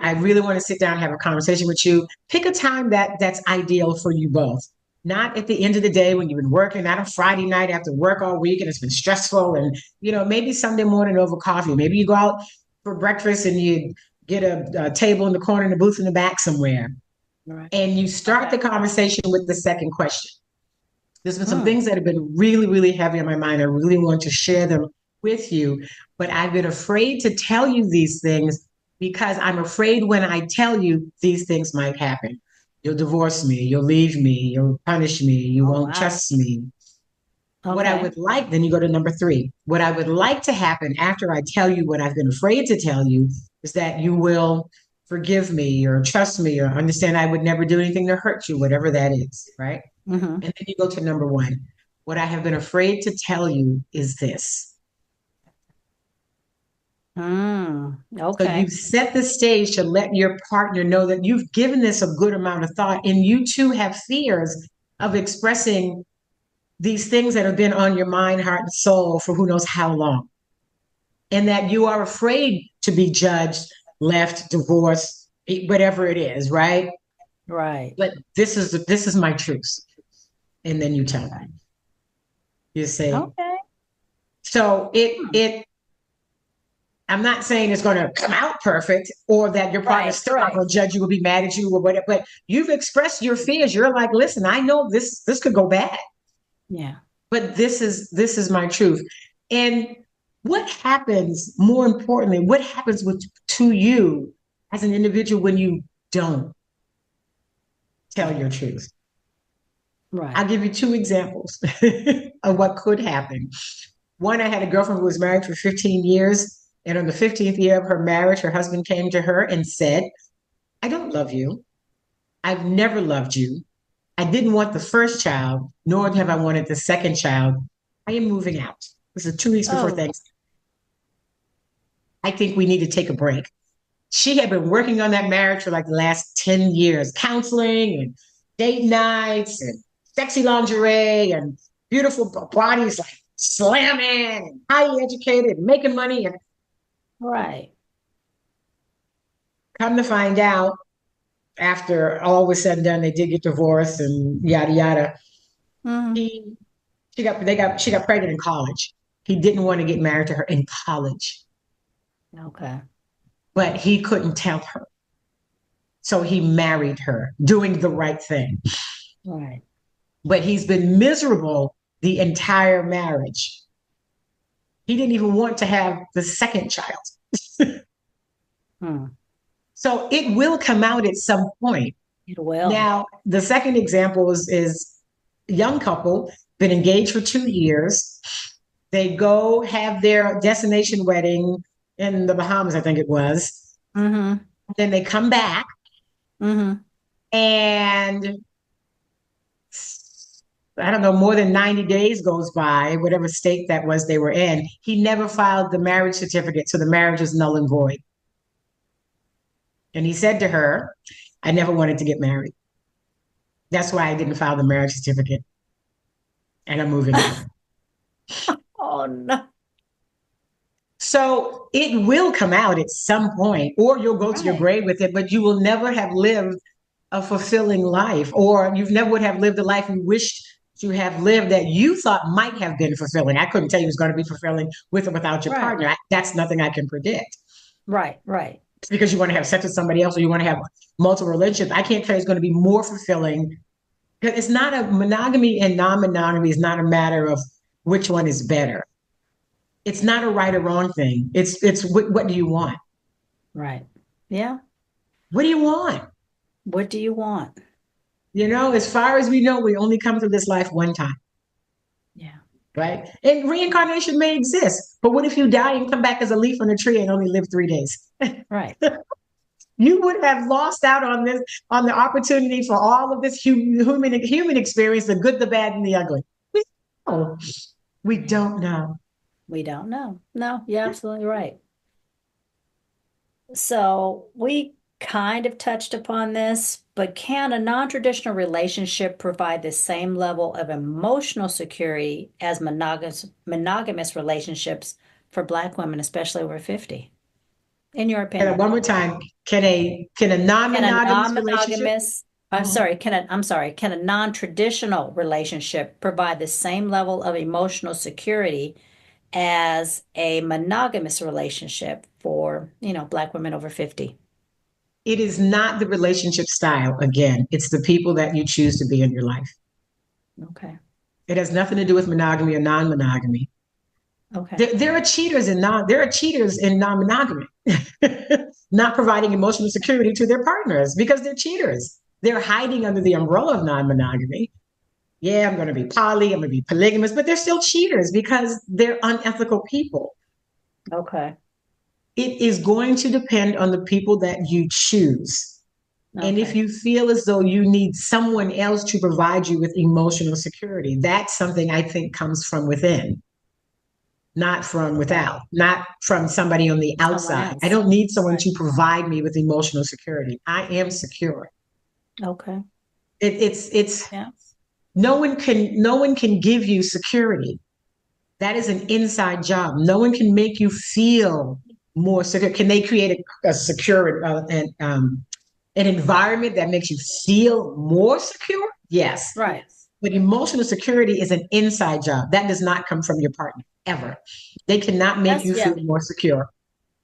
I really want to sit down and have a conversation with you. Pick a time that's ideal for you both. Not at the end of the day when you've been working, not a Friday night after work all week and it's been stressful. And, maybe Sunday morning over coffee. Maybe you go out for breakfast and you get a table in the corner and a booth in the back somewhere.
Right.
And you start
Okay.
the conversation with the second question. There's been some
Hmm.
things that have been really, really heavy on my mind. I really want to share them with you, but I've been afraid to tell you these things because I'm afraid when I tell you these things might happen. You'll divorce me, you'll leave me, you'll punish me, you
Oh,
won't
wow.
trust me. What I
Okay.
would like, then you go to number three. What I would like to happen after I tell you what I've been afraid to tell you is that you will forgive me or trust me or understand I would never do anything to hurt you, whatever that is, right?
Mm-hmm.
And then you go to number one. What I have been afraid to tell you is this. So
Okay.
you've set the stage to let your partner know that you've given this a good amount of thought, and you too have fears of expressing these things that have been on your mind, heart, and soul for who knows how long. And that you are afraid to be judged, left, divorced, whatever it is, right?
Right.
But this is my truth. And then you tell them. You say,
Okay.
so
Hmm.
I'm not saying it's going to come out perfect or that your partner's
Right.
still not
Right.
going to judge you or be mad at you or whatever, but you've expressed your fears. You're like, listen, I know this could go bad,
Yeah.
but this is my truth. And what happens, more importantly, what happens to you as an individual when you don't tell your truth? I'll
Right.
give you two examples of what could happen. One, I had a girlfriend who was married for 15 years. And on the 15th year of her marriage, her husband came to her and said, I don't love you. I've never loved you. I didn't want the first child, nor have I wanted the second child. I am moving out. This is 2 weeks before
Oh,
Thanksgiving. I think we need to take a break. She had been working on that marriage for like the last 10 years, counseling and date nights and sexy lingerie and beautiful bodies like slamming and highly educated and making money. And
right.
come to find out, after all was said and done, they did get divorced and yada yada.
Hmm.
He she got pregnant in college. He didn't want to get married to her in college,
Okay.
but he couldn't tell her. So he married her, doing the right thing.
Right.
But he's been miserable the entire marriage. He didn't even want to have the second child.
Hmm.
So it will come out at some point.
It will.
Now, the second example is a young couple, been engaged for 2 years. They go have their destination wedding in the Bahamas, I think it was.
Mm-hmm.
Then they come back
Mm-hmm.
and I don't know, more than 90 days goes by, whatever state that was they were in. He never filed the marriage certificate, so the marriage is null and void. And he said to her, I never wanted to get married. That's why I didn't file the marriage certificate. And I'm moving out.
Oh no.
So it will come out at some point, or you'll go to your
Right.
grave with it, but you will never have lived a fulfilling life, or you've never would have lived a life you wished to have lived that you thought might have been fulfilling. I couldn't tell you it was going to be fulfilling with or without your
Right.
partner. That's nothing I can predict.
Right. Right.
It's because you want to have sex with somebody else or you want to have multiple relationships. I can't tell you it's going to be more fulfilling because it's not a monogamy and non-monogamy is not a matter of which one is better. It's not a right or wrong thing. It's what do you want?
Right. Yeah.
What do you want?
What do you want?
As far as we know, we only come through this life one time,
Yeah.
right? And reincarnation may exist, but what if you die and come back as a leaf on a tree and only live 3 days?
Right.
You would have lost out on this, on the opportunity for all of this human experience, the good, the bad, and the ugly. We don't know. We don't know.
We don't know. No, you're absolutely right. So we kind of touched upon this, but can a non-traditional relationship provide the same level of emotional security as monogamous relationships for Black women, especially over 50? In your
And
opinion,
one more time, can a
can a
non-monogamous relationship?
non-monogamous,
Mhm.
can a non-traditional relationship provide the same level of emotional security as a monogamous relationship for, Black women over 50?
It is not the relationship style. Again, it's the people that you choose to be in your life.
Okay.
It has nothing to do with monogamy or non-monogamy.
Okay.
There are cheaters in non-monogamy, not providing emotional security to their partners because they're cheaters. They're hiding under the umbrella of non-monogamy. Yeah, I'm going to be poly, I'm going to be polygamous, but they're still cheaters because they're unethical people.
Okay.
it is going to depend on the people that you choose. And if
Okay.
you feel as though you need someone else to provide you with emotional security, that's something I think comes from within, not from
Okay.
without, not from somebody on the
Someone
outside. I
else.
don't need someone
Right.
to provide me with emotional security. I am secure.
Okay.
It's
Yeah.
no one can give you security. That is an inside job. No one can make you feel more secure. Can they create a secure an environment that makes you feel more secure? Yes.
Right.
But emotional security is an inside job. That does not come from your partner ever. They cannot make
That's
you
yeah.
feel more secure.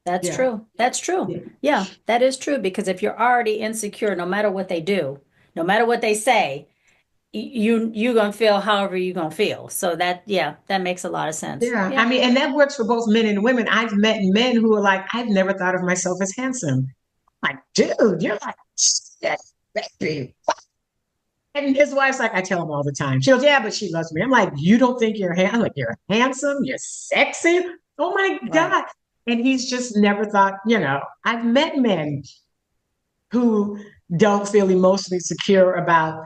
That's
Yeah.
true. That's true.
Yeah.
Yeah, that is true because if you're already insecure, no matter what they do, no matter what they say, you're gonna feel however you're gonna feel. So that yeah, that makes a lot of sense.
Yeah. I
Yeah.
mean, and that works for both men and women. I've met men who are like, I've never thought of myself as handsome. Like, dude, you're like, shit, baby. And his wife's like, I tell him all the time. She goes, yeah, but she loves me. I'm like, you don't think you're handsome? I'm like, you're handsome, you're sexy. Oh my
Right.
God. And he's just never thought, I've met men who don't feel emotionally secure about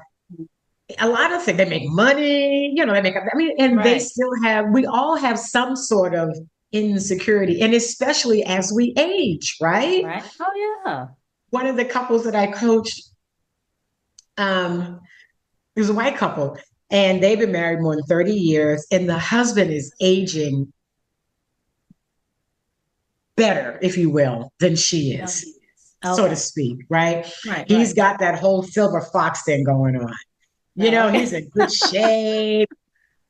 a lot of things. They make money, they make, I mean, and they
Right.
still we all have some sort of insecurity. And especially as we age, right?
Right. Oh yeah.
One of the couples that I coached, um, it was a white couple, and they've been married more than 30 years, and the husband is aging better, if you will, than she
Yeah.
is, so to
Okay.
speak, right?
Right.
He's
Right.
got that whole silver fox thing going on.
No.
He's in good shape.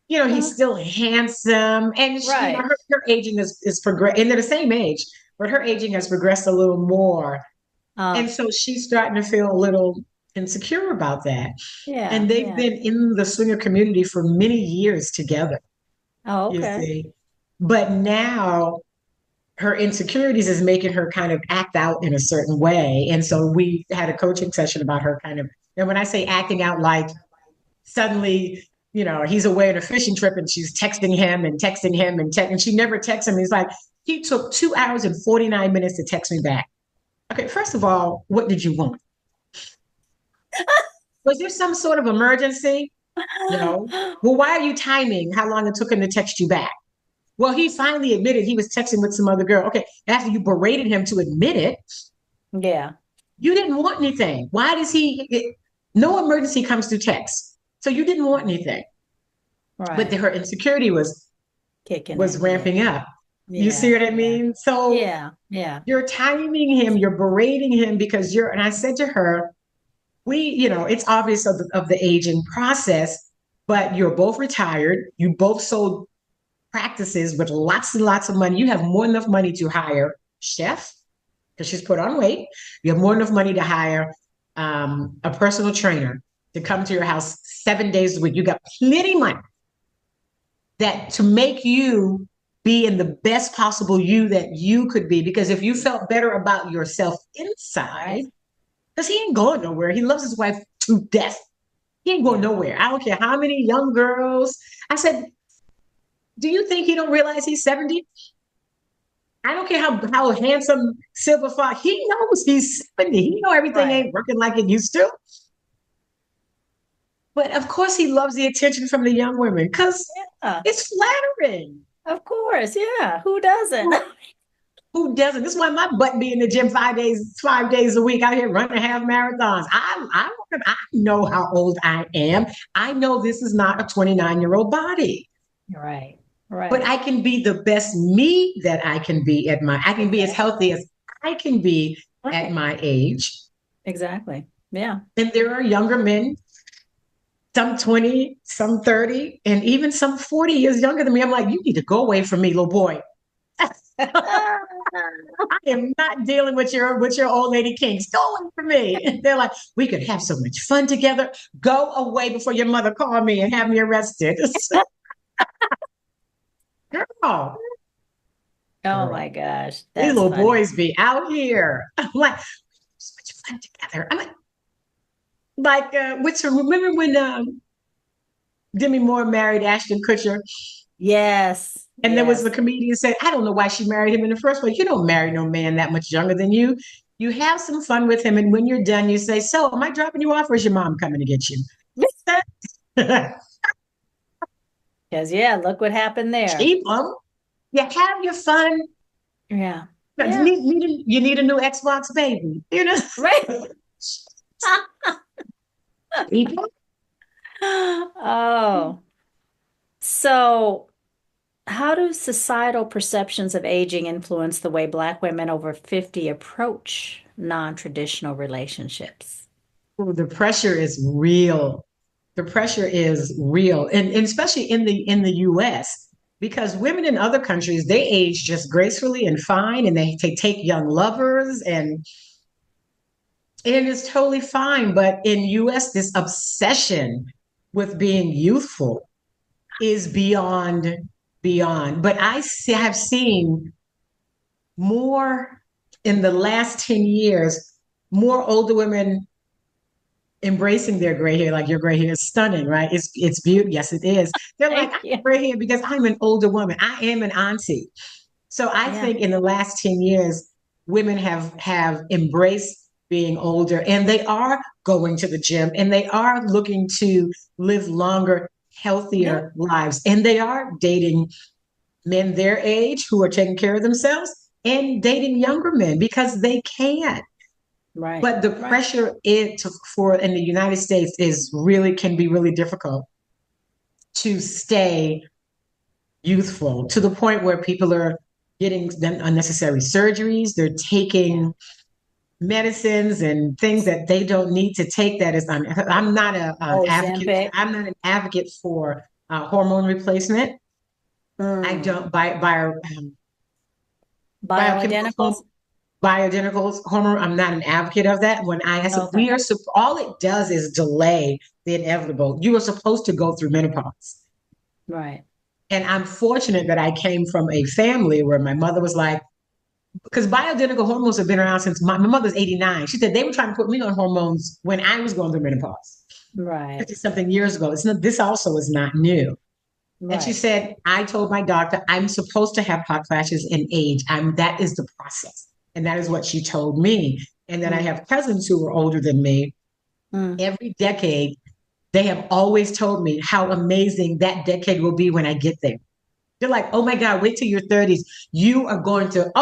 He's still handsome. And,
Right.
her aging is progress, and they're the same age, but her aging has progressed a little more.
Uh,
And so she's starting to feel a little insecure about that.
yeah.
And they've
Yeah.
been in the swinger community for many years together,
Oh,
you
okay.
see. But now her insecurities is making her kind of act out in a certain way. And so we had a coaching session about her kind of, and when I say acting out, like suddenly, he's away on a fishing trip and she's texting him and texting him and she never texts him. He's like, he took 2 hours and 49 minutes to text me back. Okay, first of all, what did you want? Was there some sort of emergency? No. Well, why are you timing how long it took him to text you back? Well, he finally admitted he was texting with some other girl. Okay, after you berated him to admit it,
Yeah.
you didn't want anything. Why does no emergency comes through text. So you didn't want anything. But
Right.
her insecurity
Kicking
was
in. Yeah.
ramping up. You see
Yeah.
what I
Yeah.
mean? So
Yeah. Yeah.
you're timing him, you're berating him because and I said to her, it's obvious of the aging process, but you're both retired. You both sold practices with lots and lots of money. You have more than enough money to hire chef because she's put on weight. You have more than enough money to hire a personal trainer to come to your house 7 days a week. You got plenty of money that to make you be in the best possible you that you could be. Because if you felt better about yourself inside,
Right.
because he ain't going nowhere. He loves his wife to death. He ain't going
Yeah.
nowhere. I don't care how many young girls. I said, do you think he don't realize he's 70? I don't care how handsome Silver Fox. He knows he's 70. He know everything
Right.
ain't working like it used to. But of course he loves the attention from the young women because
Yeah.
it's flattering.
Of course. Yeah. Who doesn't?
Who doesn't? This is why my butt be in the gym 5 days a week out here running half marathons. I know how old I am. I know this is not a 29-year-old body.
Right.
But
Right.
I can be the best me that I can be I can be as
Exactly.
healthy as I can be at
Right.
my age.
Exactly. Yeah.
And there are younger men, some 20, some 30, and even some 40 years younger than me. I'm like, you need to go away from me, little boy. I am not dealing with your old lady kinks. Go away from me. And they're like, we could have so much fun together. Go away before your mother call me and have me arrested. Girl,
Oh
girl.
my gosh.
These
That's
little
funny.
boys be out here. I'm like, so much fun together. I'm like, remember when Demi Moore married Ashton Kutcher
Yes.
And there was the
Yes.
comedian said, I don't know why she married him in the first place. You don't marry no man that much younger than you. You have some fun with him, and when you're done, you say, "So, am I dropping you off, or is your mom coming to get you?"
Because yeah, look what happened there.
Cheap, you have your fun.
Yeah.
You
Yeah.
you need a new Xbox, baby. You know,
Right.
people.
Oh. So how do societal perceptions of aging influence the way Black women over 50 approach non-traditional relationships?
Oh, the pressure is real. The pressure is real, and especially in the U.S. because women in other countries they age just gracefully and fine, and they take young lovers, and it is totally fine. But in U.S., this obsession with being youthful is beyond. But have seen more in the last 10 years, more older women embracing their gray hair. Like, your gray hair is stunning, right? It's beautiful. Yes, it is. They're like, I
Thank
have
you.
gray hair because I'm an older woman. I am an auntie. So I
Yeah.
think in the last 10 years, women have embraced being older, and they are going to the gym, and they are looking to live longer,
Yeah.
healthier lives. And they are dating men their age who are taking care of themselves, and dating younger men because they can.
Right.
But the
Right.
pressure for in the United States is really can be really difficult to stay youthful to the point where people are getting them unnecessary surgeries. They're
Yeah.
taking medicines and things that they don't need to take. That is, I'm not an advocate.
Ozempic.
I'm not an advocate for hormone replacement. I
Mm.
don't buy biochemical
Bioidenticals?
bioidenticals hormone. I'm not an advocate of that. When I said
Okay.
all it does is delay the inevitable. You are supposed to go through menopause.
Right.
And I'm fortunate that I came from a family where my mother was like, because bioidentical hormones have been around since my mother's 89. She said they were trying to put me on hormones when I was going through menopause
Right.
50 something years ago. This also is not new. And she
Right.
said, I told my doctor, I'm supposed to have hot flashes in age. That is the process. And that is
Yeah.
what she told me. And then I
Mm.
have cousins who are older than me.
Mm.
Every decade, they have always told me how amazing that decade will be when I get there. They're like, oh my God, wait till your 30s. You're going to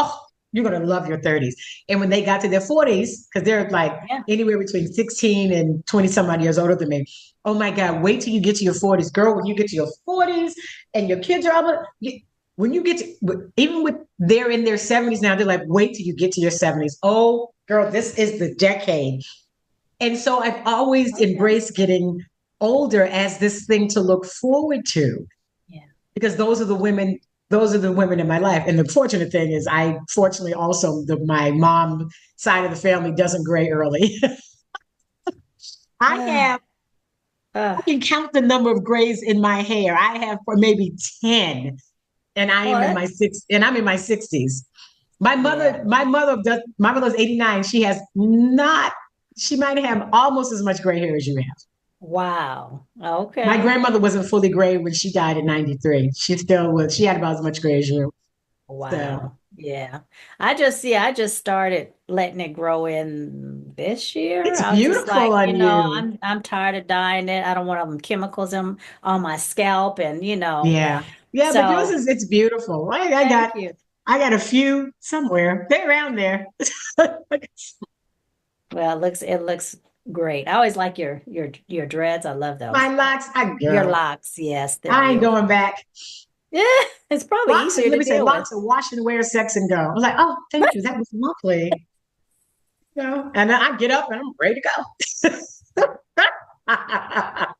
love your 30s. And when they got to their 40s, because they're like
Yeah.
anywhere between 16 and 20 some odd years older than me. Oh my God, wait till you get to your 40s. Girl, when you get to your 40s and your kids are all, when you get to, even with they're in their 70s now, they're like, wait till you get to your 70s. Oh, girl, this is the decade. And so I've always
Okay.
embraced getting older as this thing to look forward to
Yeah.
because those are the women in my life. And the fortunate thing is I fortunately also my mom side of the family doesn't gray early. I have I
Uh,
can count the number of grays in my hair. I have for maybe 10, and
well, that,
I'm in my 60s.
yeah.
My mother's 89. She might have almost as much gray hair as you have.
Wow.
My
Okay.
grandmother wasn't fully gray when she died at 93. She had about as much gray as you. So
Wow. Yeah. I just started letting it grow in this year.
it's
I was just
beautiful
like,
on you.
I'm tired of dyeing it. I don't want all them chemicals on my scalp and
Yeah. Yeah, but yours
so
is it's beautiful.
thank you.
I got a few somewhere. They're around there.
Well, it looks great. I always like your dreads. I love
My
those.
locks,
Your
girl.
locks, yes, they're
I ain't going
beautiful.
back.
Yeah, it's probably
Locks,
easier
let
to
me say,
deal with.
locks are wash and wear, sex and go. I was like, oh, thank you. That was lovely. And then I get up and I'm ready to go.